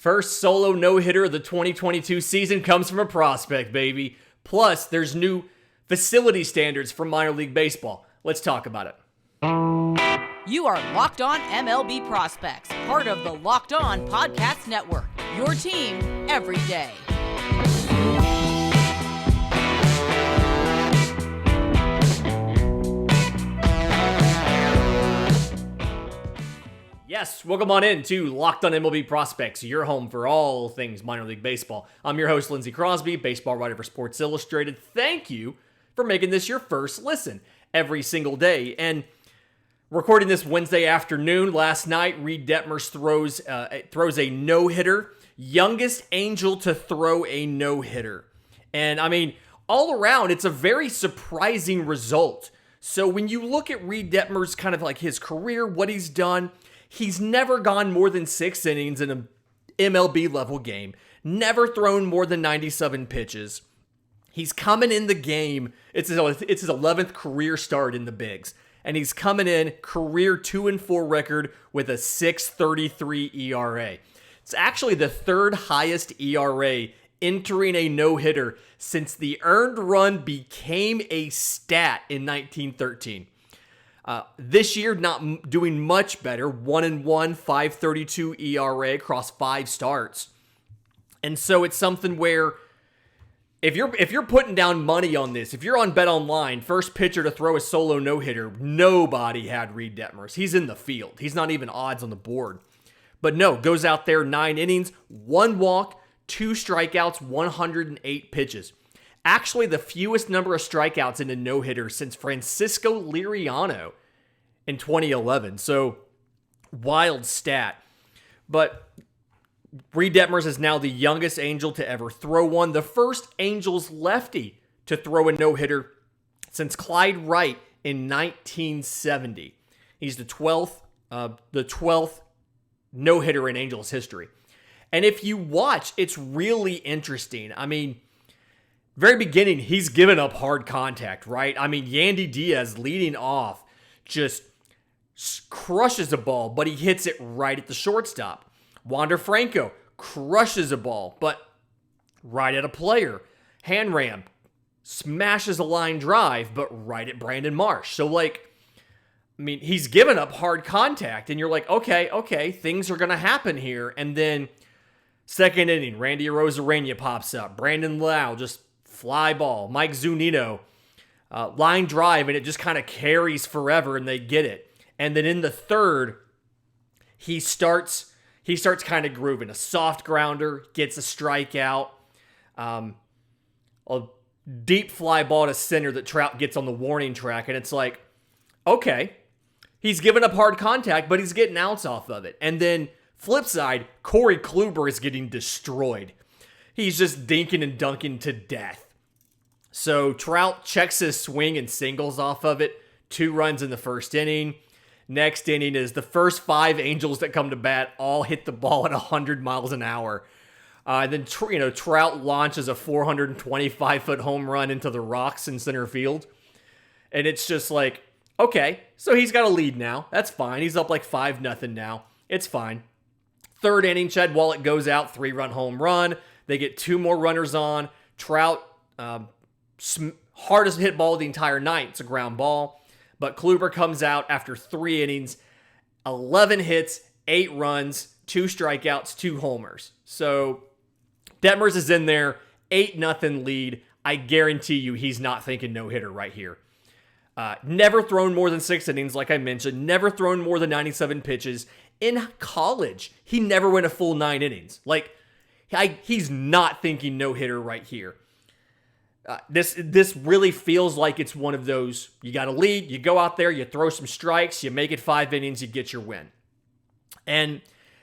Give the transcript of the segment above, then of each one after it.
First solo no-hitter of the 2022 season comes from a prospect, baby. Plus, there's new facility standards for minor league baseball. Let's talk about it. You are Locked On MLB Prospects, part of the Locked On Podcast Network. Your team every day. Yes, welcome on in to Locked On MLB Prospects, your home for all things minor league baseball. I'm your host, Lindsey Crosby, baseball writer for Sports Illustrated. Thank you for making this your first listen every single day. And recording this Wednesday afternoon, last night, Reid Detmers throws a no-hitter, youngest Angel to throw a no-hitter. And I mean, all around, it's a very surprising result. So when you look at Reid Detmers, kind of like his career, what he's done, he's never gone more than 6 innings in an MLB level game, never thrown more than 97 pitches. He's coming in the game, it's his 11th career start in the bigs, and he's coming in career 2-4 record with a 6.33 ERA. It's actually the third highest ERA entering a no-hitter since the earned run became a stat in 1913. This year, not doing much better. 1-1, 5.32 ERA across 5 starts. And so it's something where if you're putting down money on this, if you're on Bet Online, first pitcher to throw a solo no-hitter, nobody had Reid Detmers. He's in the field. He's not even odds on the board. But no, goes out there 9 innings, 1 walk, 2 strikeouts, 108 pitches. Actually, the fewest number of strikeouts in a no-hitter since Francisco Liriano in 2011. So, wild stat. But Reid Detmers is now the youngest Angel to ever throw one. The first Angels lefty to throw a no-hitter since Clyde Wright in 1970. He's the 12th no-hitter in Angels history. And if you watch, it's really interesting. I mean, very beginning, he's given up hard contact, right? I mean, Yandy Diaz leading off just crushes a ball, but he hits it right at the shortstop. Wander Franco crushes a ball, but right at a player. Hanram smashes a line drive, but right at Brandon Marsh. So, I mean, he's given up hard contact, and you're like, okay, things are going to happen here. And then second inning, Randy Arozarena pops up. Brandon Lau just fly ball. Mike Zunino, line drive, and it just kind of carries forever, and they get it. And then in the third, he starts kind of grooving. A soft grounder, gets a strikeout, a deep fly ball to center that Trout gets on the warning track, and it's like, okay, he's giving up hard contact, but he's getting outs off of it. And then flip side, Corey Kluber is getting destroyed. He's just dinking and dunking to death. So Trout checks his swing and singles off of it. 2 runs in the first inning. Next inning is the first 5 Angels that come to bat all hit the ball at 100 miles an hour. Then Trout launches a 425-foot home run into the rocks in center field. And it's just like, okay, so he's got a lead now. That's fine. He's up like 5-0 now. It's fine. Third inning, Chad Wallach goes out, 3-run home run. They get 2 more runners on. Trout, hardest hit ball of the entire night. It's a ground ball. But Kluber comes out after 3 innings, 11 hits, 8 runs, 2 strikeouts, 2 homers. So Detmers is in there, 8-0 lead. I guarantee you he's not thinking no-hitter right here. Never thrown more than 6 innings, like I mentioned. Never thrown more than 97 pitches. In college, he never went a full 9 innings. He's not thinking no-hitter right here. This really feels like it's one of those, you got a lead, you go out there, you throw some strikes, you make it 5 innings, you get your win. And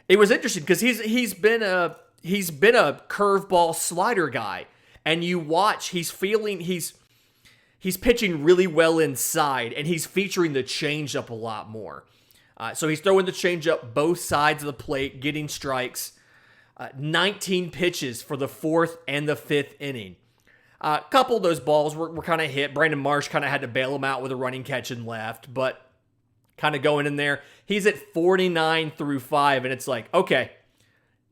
it was interesting because he's been a curveball slider guy, and you watch, he's pitching really well inside, and he's featuring the changeup a lot more. So he's throwing the changeup both sides of the plate, getting strikes. 19 pitches for the 4th and the 5th inning. A couple of those balls were kind of hit. Brandon Marsh kind of had to bail him out with a running catch and left, but kind of going in there. He's at 49 through 5, and it's like, okay,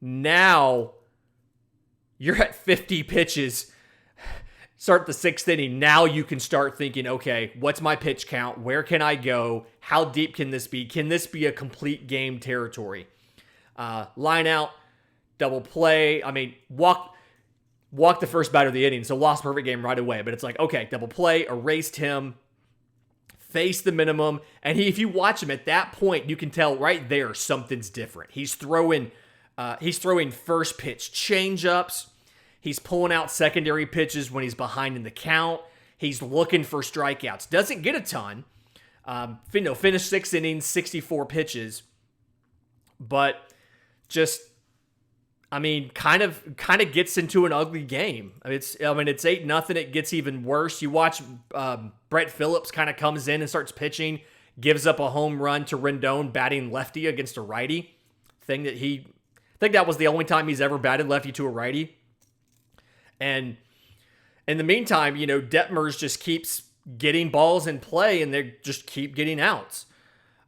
Now you're at 50 pitches. Start the 6th inning. Now you can start thinking, okay, what's my pitch count? Where can I go? How deep can this be? Can this be a complete game territory? Line out, double play. I mean, walk the first batter of the inning, so lost perfect game right away. But it's like, okay, double play, erased him, face the minimum. And if you watch him at that point, you can tell right there something's different. He's throwing first pitch change-ups. He's pulling out secondary pitches when he's behind in the count. He's looking for strikeouts. Doesn't get a ton. Finished 6 innings, 64 pitches. But just, kind of gets into an ugly game. It's 8-0. It gets even worse. You watch Brett Phillips kind of comes in and starts pitching, gives up a home run to Rendon batting lefty against a righty. I think that was the only time he's ever batted lefty to a righty. And in the meantime, Detmers just keeps getting balls in play and they just keep getting outs.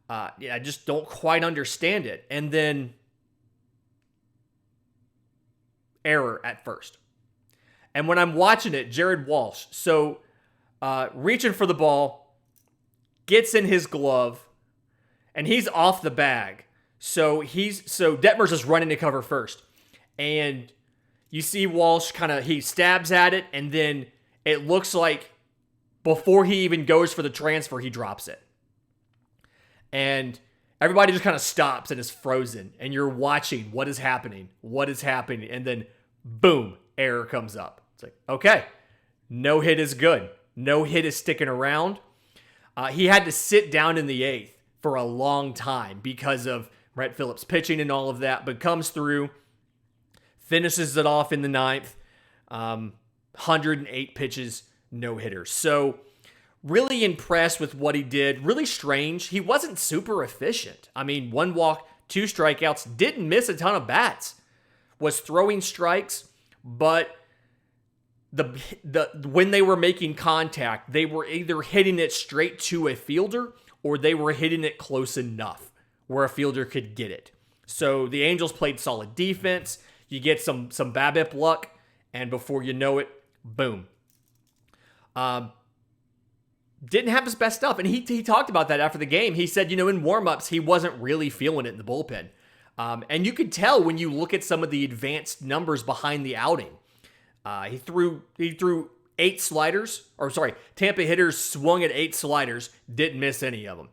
I just don't quite understand it. And then error at first. And when I'm watching it, Jared Walsh, reaching for the ball, gets in his glove, and he's off the bag. So Detmers is running to cover first. And you see Walsh he stabs at it, and then it looks like before he even goes for the transfer, he drops it. And everybody just kind of stops and is frozen. And you're watching what is happening. And then, boom, error comes up. It's like, okay, no hit is good. No hit is sticking around. He had to sit down in the 8th for a long time because of Brett Phillips pitching and all of that, but comes through, finishes it off in the 9th. 108 pitches, no hitters. So really impressed with what he did. Really strange. He wasn't super efficient. 1 walk, 2 strikeouts, didn't miss a ton of bats. Was throwing strikes, but when they were making contact, they were either hitting it straight to a fielder or they were hitting it close enough where a fielder could get it. So the Angels played solid defense. You get some BABIP luck, and before you know it, boom. Didn't have his best stuff, and he talked about that after the game. He said, in warm-ups, he wasn't really feeling it in the bullpen. And you could tell when you look at some of the advanced numbers behind the outing. He threw 8 sliders, Tampa hitters swung at 8 sliders, didn't miss any of them.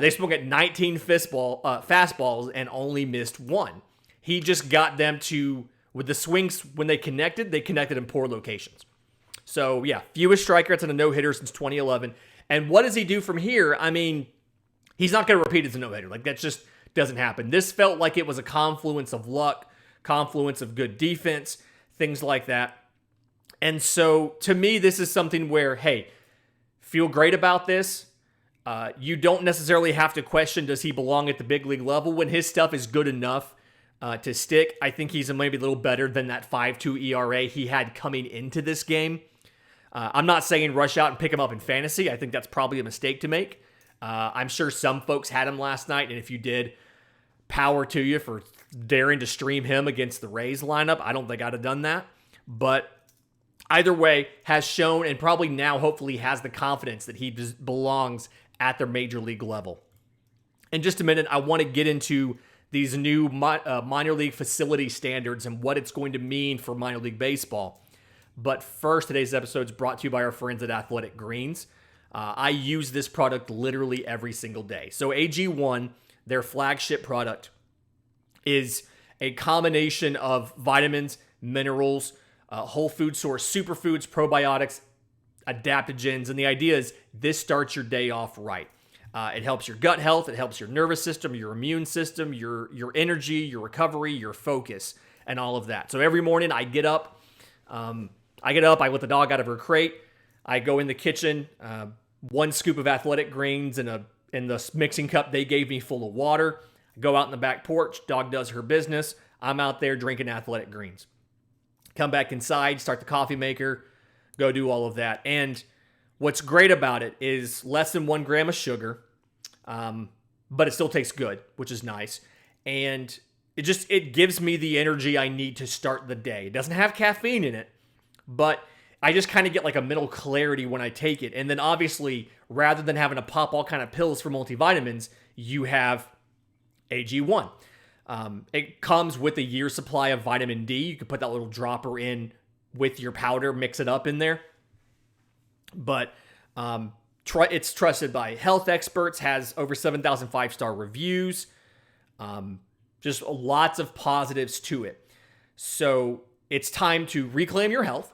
They swung at 19 fastballs and only missed 1. He just got them with the swings, when they connected in poor locations. So, yeah, fewest strikeouts and a no-hitter since 2011. And what does he do from here? He's not going to repeat as a no-hitter. That just doesn't happen. This felt like it was a confluence of luck, confluence of good defense, things like that. And so, to me, this is something where, hey, feel great about this. You don't necessarily have to question, does he belong at the big league level? When his stuff is good enough to stick, I think he's maybe a little better than that 5.2 ERA he had coming into this game. I'm not saying rush out and pick him up in fantasy. I think that's probably a mistake to make. I'm sure some folks had him last night, and if you did, power to you for daring to stream him against the Rays lineup. I don't think I'd have done that. But either way, has shown and probably now hopefully has the confidence that he belongs at their major league level. In just a minute, I want to get into these new minor league facility standards and what it's going to mean for minor league baseball. But first, today's episode is brought to you by our friends at Athletic Greens. I use this product literally every single day. So AG1, their flagship product, is a combination of vitamins, minerals, whole food source, superfoods, probiotics, adaptogens. And the idea is this starts your day off right. It helps your gut health. It helps your nervous system, your immune system, your energy, your recovery, your focus, and all of that. So every morning I get up. I let the dog out of her crate. I go in the kitchen, 1 scoop of Athletic Greens in the mixing cup they gave me full of water. I go out in the back porch. Dog does her business. I'm out there drinking Athletic Greens. Come back inside, start the coffee maker, go do all of that. And what's great about it is less than 1 gram of sugar, but it still tastes good, which is nice. And it gives me the energy I need to start the day. It doesn't have caffeine in it, but I just kind of get like a mental clarity when I take it. And then obviously, rather than having to pop all kind of pills for multivitamins, you have AG1. It comes with a year's supply of vitamin D. You can put that little dropper in with your powder, mix it up in there. But it's trusted by health experts, has over 7,000 5-star reviews. Just lots of positives to it. So it's time to reclaim your health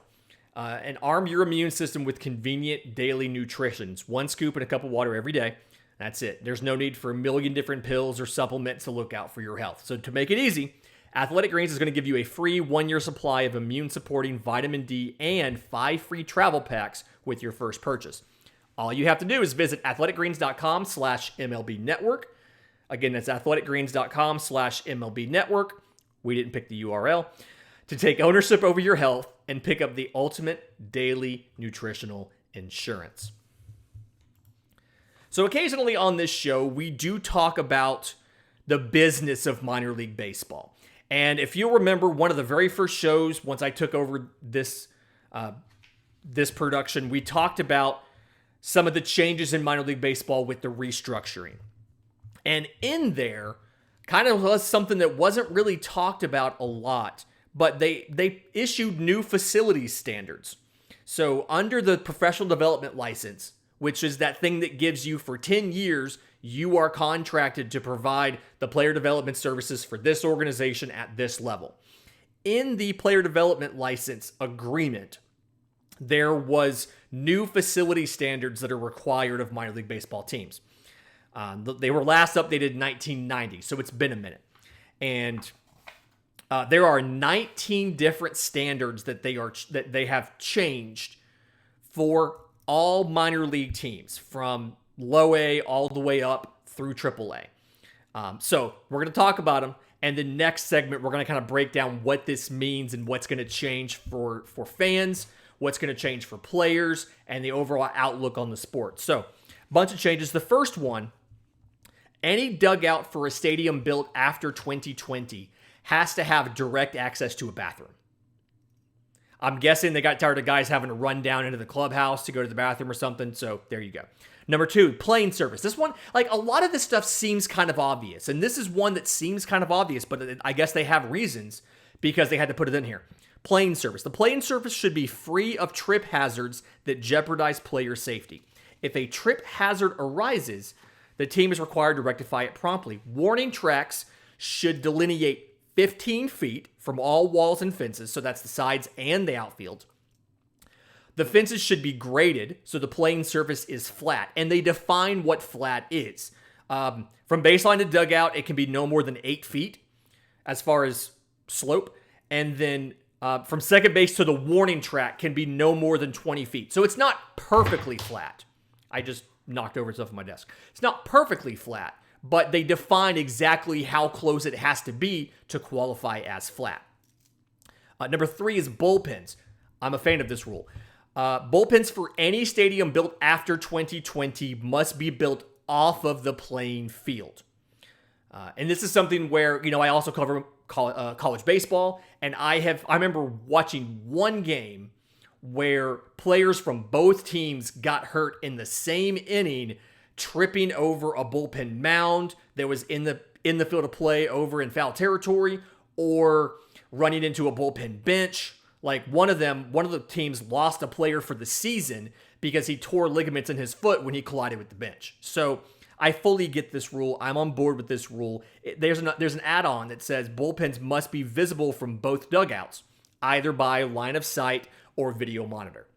and arm your immune system with convenient daily nutrition. 1 scoop and a cup of water every day. That's it. There's no need for a million different pills or supplements to look out for your health. So to make it easy, Athletic Greens is going to give you a free 1-year supply of immune-supporting vitamin D and 5 free travel packs with your first purchase. All you have to do is visit athleticgreens.com/MLB Network. Again, that's athleticgreens.com/MLB Network. We didn't pick the URL. To take ownership over your health and pick up the ultimate daily nutritional insurance. So occasionally on this show, we do talk about the business of minor league baseball. And if you'll remember, one of the very first shows, once I took over this production, we talked about some of the changes in minor league baseball with the restructuring. And in there, kind of was something that wasn't really talked about a lot, but they issued new facilities standards. So under the professional development license, which is that thing that gives you for 10 years, you are contracted to provide the player development services for this organization at this level. In the player development license agreement, there was new facility standards that are required of minor league baseball teams. They were last updated in 1990, so it's been a minute. And there are 19 different standards that they have changed for all minor league teams, from low A all the way up through triple A. So we're going to talk about them. And the next segment, we're going to kind of break down what this means and what's going to change for fans, what's going to change for players, and the overall outlook on the sport. So a bunch of changes. The first one, any dugout for a stadium built after 2020 has to have direct access to a bathroom. I'm guessing they got tired of guys having to run down into the clubhouse to go to the bathroom or something, so there you go. Number 2, plane service. This one, like a lot of this stuff seems kind of obvious, and this is one that seems kind of obvious, but I guess they have reasons because they had to put it in here. Plane service. The plane service should be free of trip hazards that jeopardize player safety. If a trip hazard arises, the team is required to rectify it promptly. Warning tracks should delineate 15 feet from all walls and fences, so that's the sides and the outfield. The fences should be graded, so the playing surface is flat, and they define what flat is. From baseline to dugout, it can be no more than 8 feet as far as slope, and then from second base to the warning track can be no more than 20 feet. So it's not perfectly flat. I just knocked over stuff on my desk. It's not perfectly flat, but they define exactly how close it has to be to qualify as flat. Number 3 is bullpens. I'm a fan of this rule. Bullpens for any stadium built after 2020 must be built off of the playing field. And this is something where, I also cover college baseball, and I remember watching one game where players from both teams got hurt in the same inning, tripping over a bullpen mound that was in the field of play over in foul territory, or running into a bullpen bench. Like one of the teams lost a player for the season because he tore ligaments in his foot when he collided with the bench. So I fully get this rule. I'm on board with this rule. There's an add-on that says bullpens must be visible from both dugouts, either by line of sight or video monitor.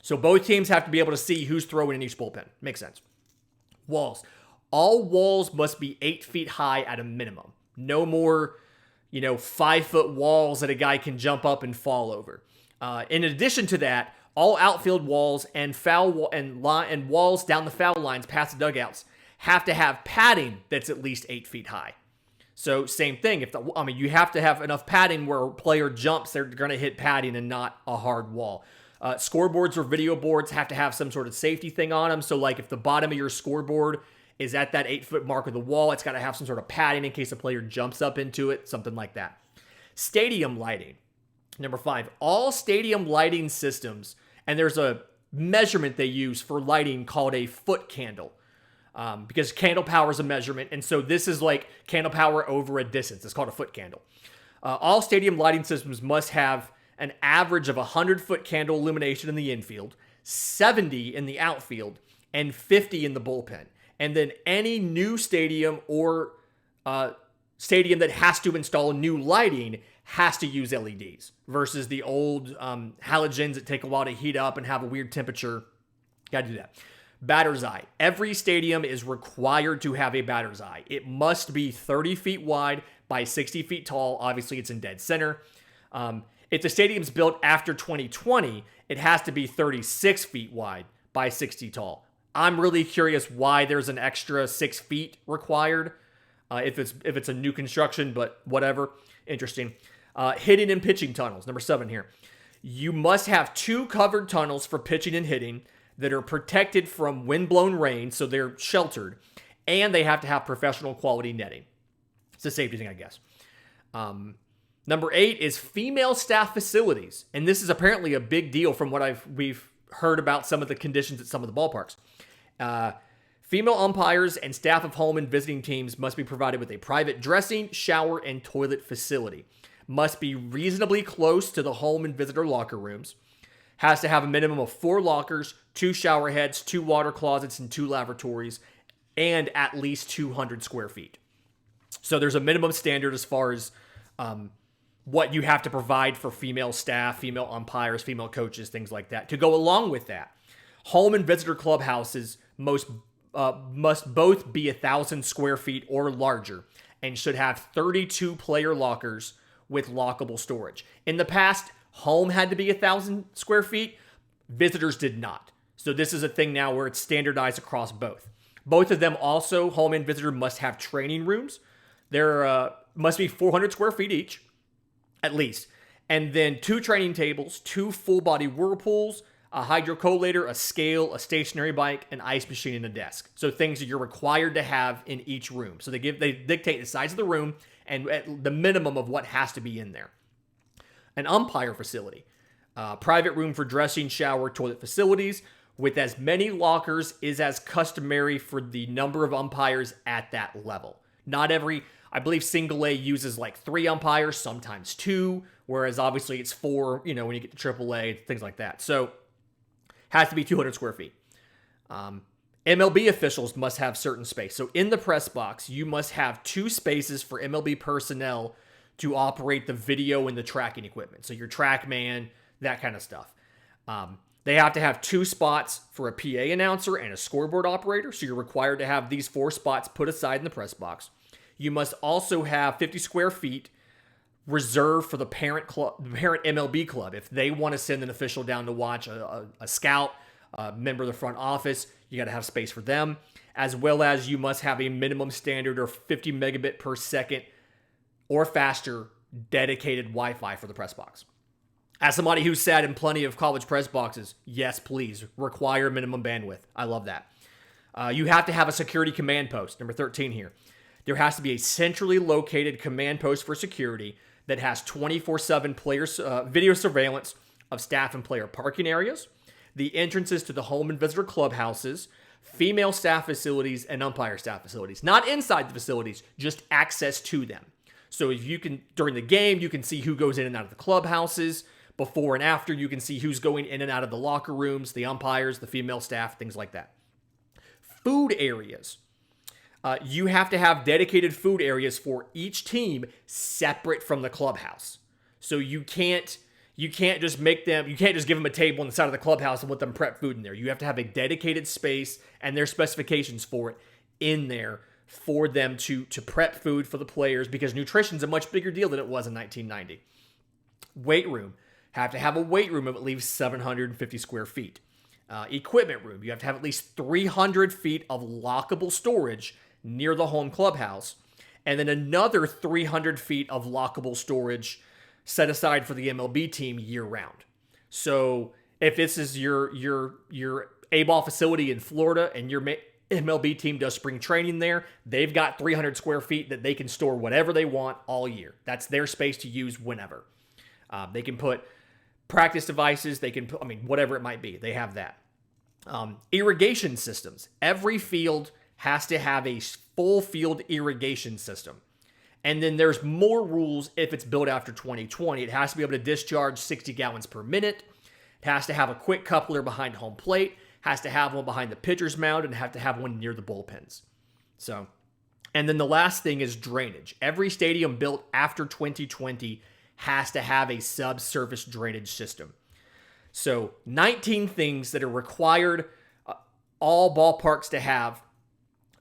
So both teams have to be able to see who's throwing in each bullpen. Makes sense. Walls. All walls must be 8 feet high at a minimum. No more, 5-foot walls that a guy can jump up and fall over. In addition to that, all outfield walls and and walls down the foul lines past the dugouts have to have padding that's at least 8 feet high. So same thing. You have to have enough padding where a player jumps, they're going to hit padding and not a hard wall. Scoreboards or video boards have to have some sort of safety thing on them. So like if the bottom of your scoreboard is at that 8-foot mark of the wall. It's got to have some sort of padding in case a player jumps up into it, something like that. Stadium lighting. Number 5, all stadium lighting systems, and there's a measurement they use for lighting called a foot candle. Because candle power is a measurement, and so this is like candle power over a distance. It's called a foot candle. All stadium lighting systems must have an average of 100-foot candle illumination in the infield, 70 in the outfield, and 50 in the bullpen. And then any new stadium or stadium that has to install new lighting has to use LEDs versus the old halogens that take a while to heat up and have a weird temperature. Got to do that. Batter's eye. Every stadium is required to have a batter's eye. It must be 30 feet wide by 60 feet tall. Obviously, it's in dead center. If the stadium's built after 2020, it has to be 36 feet wide by 60 tall. I'm really curious why there's an extra 6 feet required if it's a new construction, but whatever. Interesting. Hitting and pitching tunnels. Number 7 here. You must have 2 covered tunnels for pitching and hitting that are protected from wind-blown rain, so they're sheltered, and they have to have professional quality netting. It's a safety thing, I guess. Number 8 is female staff facilities, and this is apparently a big deal from what we've heard about some of the conditions at some of the ballparks. Female umpires and staff of home and visiting teams must be provided with a private dressing, shower, and toilet facility. Must be reasonably close to the home and visitor locker rooms. Has to have a minimum of 4 lockers, 2 shower heads, 2 water closets, and 2 lavatories, and at least 200 square feet. So there's a minimum standard as far as what you have to provide for female staff, female umpires, female coaches, things like that. To go along with that, home and visitor clubhouses must both be 1,000 square feet or larger and should have 32 player lockers with lockable storage. In the past, home had to be 1,000 square feet. Visitors did not. So this is a thing now where it's standardized across both. Both of them also, home and visitor, must have training rooms. There must be 400 square feet each, at least. And then 2 training tables, 2 full-body whirlpools, a hydrocollator, a scale, a stationary bike, an ice machine, and a desk. So things that you're required to have in each room. So they dictate the size of the room and at the minimum of what has to be in there. An umpire facility. Private room for dressing, shower, toilet facilities with as many lockers is as customary for the number of umpires at that level. Not every, I believe single A uses like 3 umpires, sometimes 2, whereas obviously it's 4, when you get to triple A, things like that. So has to be 200 square feet. MLB officials must have certain space. So in the press box, you must have 2 spaces for MLB personnel to operate the video and the tracking equipment. So your TrackMan, that kind of stuff. They have to have 2 spots for a PA announcer and a scoreboard operator. So you're required to have these 4 spots put aside in the press box. You must also have 50 square feet reserved for the parent MLB club. If they want to send an official down to watch a scout, a member of the front office, you got to have space for them. As well as you must have a minimum standard or 50 megabit per second or faster dedicated Wi-Fi for the press box. As somebody who's sat in plenty of college press boxes, yes, please, require minimum bandwidth. I love that. You have to have a security command post, number 13 here. There has to be a centrally located command post for security that has 24/7 video surveillance of staff and player parking areas, the entrances to the home and visitor clubhouses, female staff facilities, and umpire staff facilities. Not inside the facilities, just access to them. So if you can, during the game, you can see who goes in and out of the clubhouses. Before and after, you can see who's going in and out of the locker rooms, the umpires, the female staff, things like that. Food areas. You have to have dedicated food areas for each team separate from the clubhouse. So you can't just make them, you can't just give them a table on the side of the clubhouse and let them prep food in there. You have to have a dedicated space and there's specifications for it in there for them to prep food for the players because nutrition's a much bigger deal than it was in 1990. Weight room. Have to have a weight room of at least 750 square feet. Equipment room. You have to have at least 300 feet of lockable storage near the home clubhouse. And then another 300 feet of lockable storage set aside for the MLB team year round. So if this is your A-ball facility in Florida and you're MLB team does spring training there. They've got 300 square feet that they can store whatever they want all year. That's their space to use whenever. They can put practice devices. They can put, whatever it might be. They have that. Irrigation systems. Every field has to have a full field irrigation system. And then there's more rules if it's built after 2020. It has to be able to discharge 60 gallons per minute. It has to have a quick coupler behind home plate. Has to have one behind the pitcher's mound, and have to have one near the bullpens. So, and then the last thing is drainage. Every stadium built after 2020 has to have a subsurface drainage system. So 19 things that are required all ballparks to have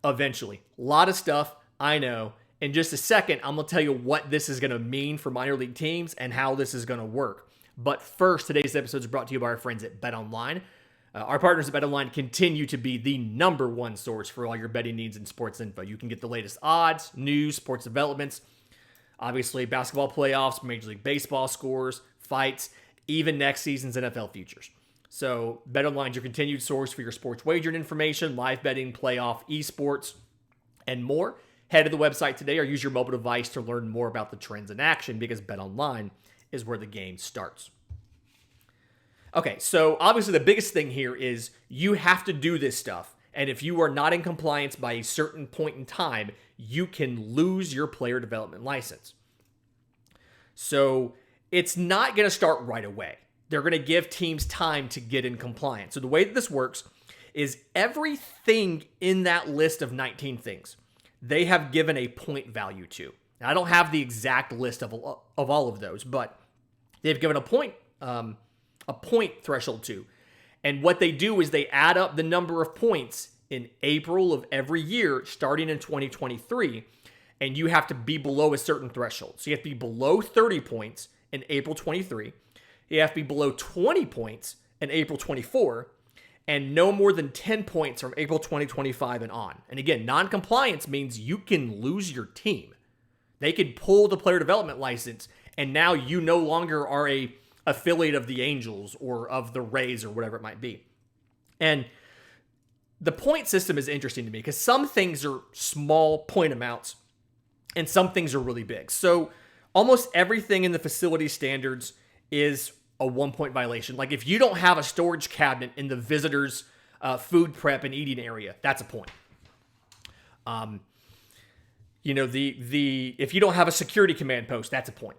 eventually. A lot of stuff, I know. In just a second, I'm going to tell you what this is going to mean for minor league teams and how this is going to work. But first, today's episode is brought to you by our friends at BetOnline. Our partners at BetOnline continue to be the number one source for all your betting needs and sports info. You can get the latest odds, news, sports developments, obviously basketball playoffs, Major League Baseball scores, fights, even next season's NFL futures. So BetOnline is your continued source for your sports wagering information, live betting, playoff, esports, and more. Head to the website today or use your mobile device to learn more about the trends in action because BetOnline is where the game starts. Okay, so obviously the biggest thing here is you have to do this stuff. And if you are not in compliance by a certain point in time, you can lose your player development license. So it's not going to start right away. They're going to give teams time to get in compliance. So the way that this works is everything in that list of 19 things, they have given a point value to. Now, I don't have the exact list of all of those, but they've given a point threshold to. And what they do is they add up the number of points in April of every year, starting in 2023, and you have to be below a certain threshold. So you have to be below 30 points in April 23. You have to be below 20 points in April 24, and no more than 10 points from April 2025 and on. And again, non-compliance means you can lose your team. They could pull the player development license, and now you no longer are a affiliate of the Angels or of the Rays or whatever it might be. And the point system is interesting to me because some things are small point amounts and some things are really big. So almost everything in the facility standards is a 1-point violation. Like if you don't have a storage cabinet in the visitors' food prep and eating area, that's a point. If you don't have a security command post, that's a point.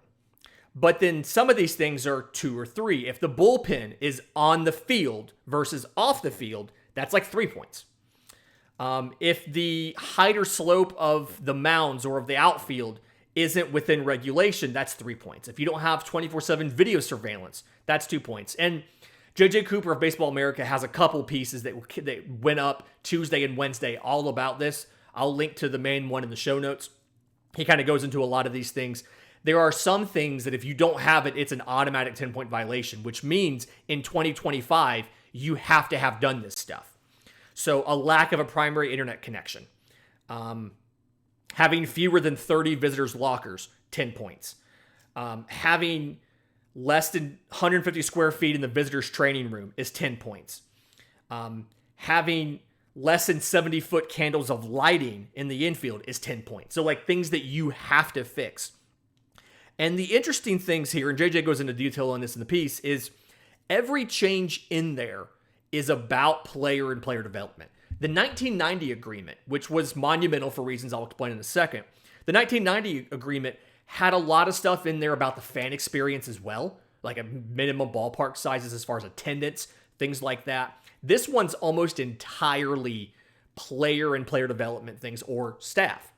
But then some of these things are 2 or 3. If the bullpen is on the field versus off the field, that's like 3 points. If the height or slope of the mounds or of the outfield isn't within regulation, that's 3 points. If you don't have 24/7 video surveillance, that's 2 points. And JJ Cooper of Baseball America has a couple pieces that went up Tuesday and Wednesday all about this. I'll link to the main one in the show notes. He kind of goes into a lot of these things. There are some things that if you don't have it, it's an automatic 10-point violation, which means in 2025, you have to have done this stuff. So a lack of a primary internet connection. Having fewer than 30 visitors' lockers, 10 points. Having less than 150 square feet in the visitors' training room is 10 points. Having less than 70-foot candles of lighting in the infield is 10 points. So like things that you have to fix. And the interesting things here, and JJ goes into detail on this in the piece, is every change in there is about player and player development. The 1990 agreement, which was monumental for reasons I'll explain in a second, the 1990 agreement had a lot of stuff in there about the fan experience as well, like a minimum ballpark sizes as far as attendance, things like that. This one's almost entirely player and player development things or staff.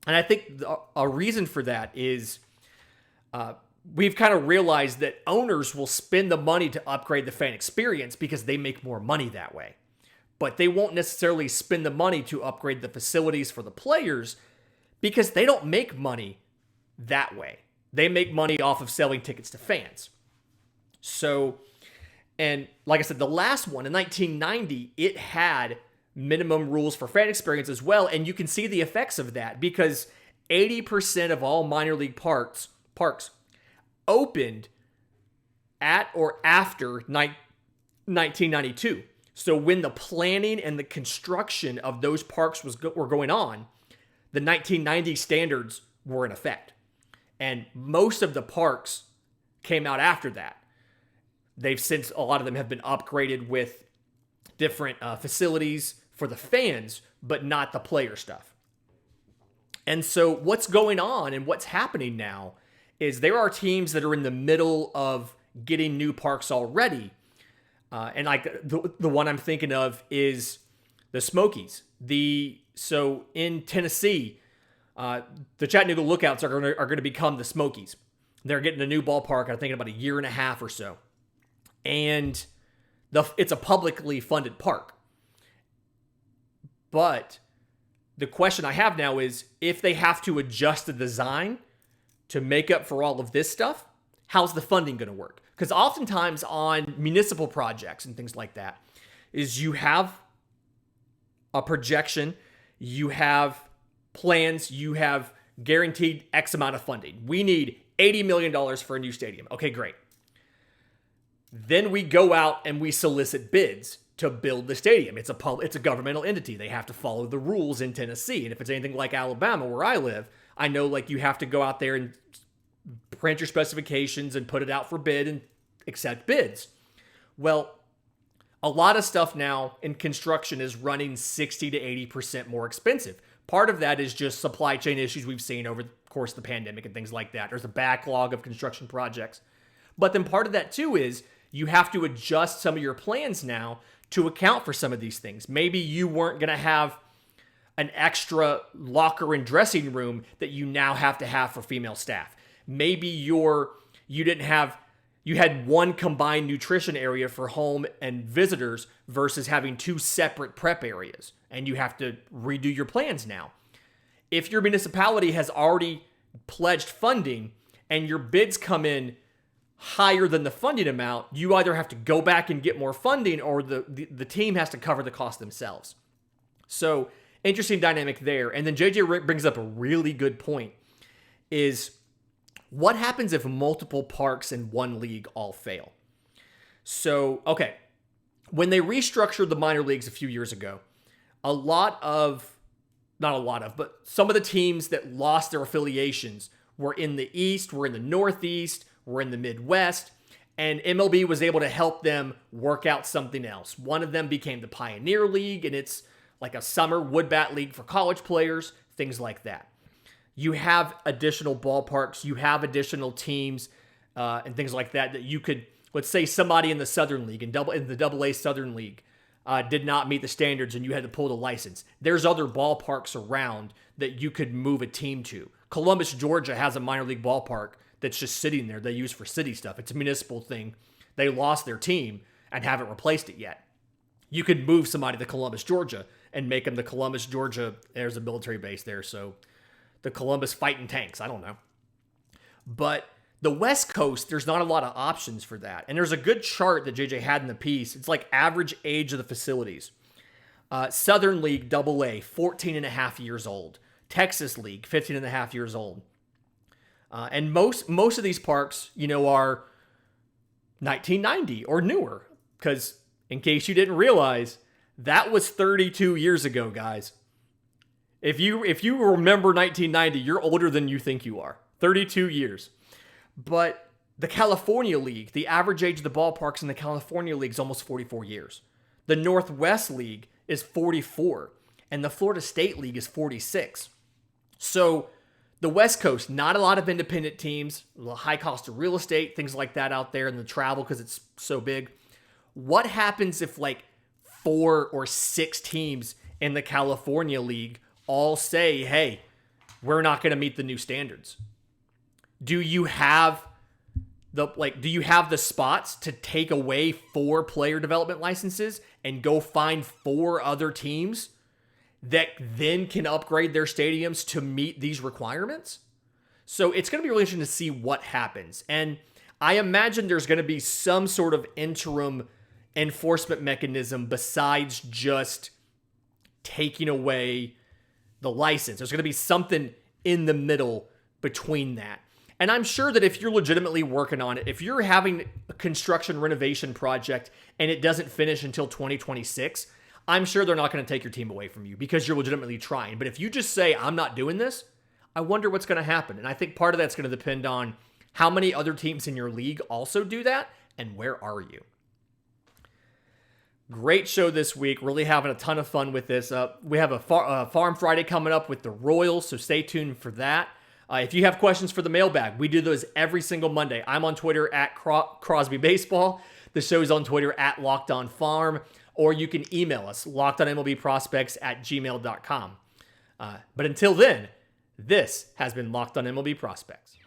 And I think a reason for that is we've kind of realized that owners will spend the money to upgrade the fan experience because they make more money that way. But they won't necessarily spend the money to upgrade the facilities for the players because they don't make money that way. They make money off of selling tickets to fans. So, and like I said, the last one in 1990, it had minimum rules for fan experience as well. And you can see the effects of that because 80% of all minor league parks opened at or after 1992. So when the planning and the construction of those parks were going on, the 1990 standards were in effect. And most of the parks came out after that. They've since, a lot of them have been upgraded with different facilities for the fans, but not the player stuff. And so what's going on and what's happening now is there are teams that are in the middle of getting new parks already. And like the one I'm thinking of is the Smokies. So in Tennessee, the Chattanooga Lookouts are going to become the Smokies. They're getting a new ballpark, I think, in about a year and a half or so. And it's a publicly funded park. But the question I have now is, if they have to adjust the design to make up for all of this stuff, how's the funding going to work? Because oftentimes on municipal projects and things like that, is you have a projection, you have plans, you have guaranteed X amount of funding. We need $80 million for a new stadium. Okay, great. Then we go out and we solicit bids to build the stadium. It's a governmental entity. They have to follow the rules in Tennessee. And if it's anything like Alabama, where I live, I know like you have to go out there and print your specifications and put it out for bid and accept bids. Well, a lot of stuff now in construction is running 60 to 80% more expensive. Part of that is just supply chain issues we've seen over the course of the pandemic and things like that. There's a backlog of construction projects. But then part of that too is you have to adjust some of your plans now to account for some of these things. Maybe you weren't going to have an extra locker and dressing room that you now have to have for female staff. Maybe you had one combined nutrition area for home and visitors versus having two separate prep areas, and you have to redo your plans now. If your municipality has already pledged funding and your bids come in higher than the funding amount, you either have to go back and get more funding or the team has to cover the cost themselves. So interesting dynamic there. And then JJ brings up a really good point is, what happens if multiple parks in one league all fail? So, okay, when they restructured the minor leagues a few years ago, not a lot of, but some of the teams that lost their affiliations were in the East, were in the Northeast, were in the Midwest, and MLB was able to help them work out something else. One of them became the Pioneer League, and it's like a summer wood bat league for college players, things like that. You have additional ballparks, you have additional teams, and things like that you could, let's say somebody in the Southern League, in the AA Southern League, did not meet the standards and you had to pull the license. There's other ballparks around that you could move a team to. Columbus, Georgia has a minor league ballpark that's just sitting there they use for city stuff. It's a municipal thing. They lost their team and haven't replaced it yet. You could move somebody to Columbus, Georgia and make them the Columbus, Georgia. There's a military base there, so the Columbus Fighting Tanks. I don't know. But the West Coast, there's not a lot of options for that. And there's a good chart that JJ had in the piece. It's like average age of the facilities. Southern League AA, 14 and a half years old. Texas League, 15 and a half years old. And most of these parks, are 1990 or newer. Because in case you didn't realize, that was 32 years ago, guys. If you remember 1990, you're older than you think you are. 32 years. But the California League, the average age of the ballparks in the California League is almost 44 years. The Northwest League is 44. And the Florida State League is 46. So the West Coast, not a lot of independent teams, the high cost of real estate, things like that out there, and the travel because it's so big. What happens if like 4 or 6 teams in the California League all say, hey, we're not going to meet the new standards? Do you have the spots to take away 4 player development licenses and go find 4 other teams that then can upgrade their stadiums to meet these requirements? So it's going to be really interesting to see what happens. And I imagine there's going to be some sort of interim enforcement mechanism besides just taking away the license. There's going to be something in the middle between that. And I'm sure that if you're legitimately working on it, if you're having a construction renovation project and it doesn't finish until 2026, I'm sure they're not going to take your team away from you because you're legitimately trying. But if you just say, I'm not doing this, I wonder what's going to happen. And I think part of that's going to depend on how many other teams in your league also do that and where are you. Great show this week. Really having a ton of fun with this. We have a Farm Friday coming up with the Royals, so stay tuned for that. If you have questions for the mailbag, we do those every single Monday. I'm on Twitter at Crosby Baseball. The show's on Twitter at Locked On Farm, or you can email us, lockedonmlbprospects@gmail.com. But until then, this has been Locked On MLB Prospects.